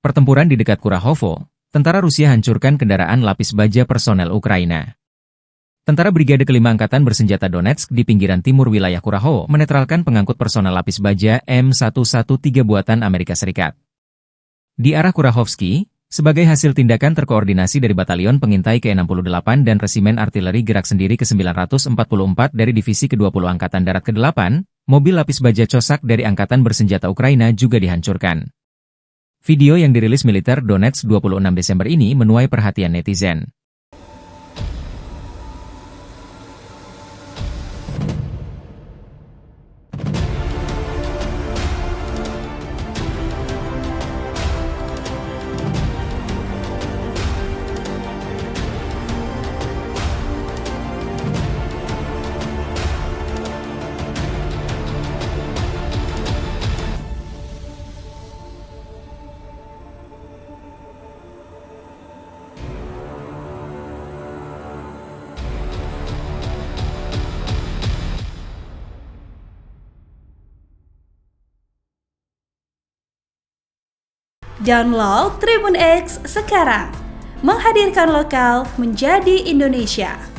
Pertempuran di dekat Kurahovo, tentara Rusia hancurkan kendaraan lapis baja personel Ukraina. Tentara Brigade Kelima Angkatan Bersenjata Donetsk di pinggiran timur wilayah Kurahovo menetralkan pengangkut personel lapis baja M113 buatan Amerika Serikat. Di arah Kurahovsky, sebagai hasil tindakan terkoordinasi dari Batalion Pengintai ke-68 dan Resimen Artileri Gerak Sendiri ke-944 dari Divisi ke-20 Angkatan Darat ke-8, mobil lapis baja Cosak dari Angkatan Bersenjata Ukraina juga dihancurkan. Video yang dirilis militer Donetsk 26 Desember ini menuai perhatian netizen. Download Tribun X sekarang, menghadirkan lokal menjadi Indonesia.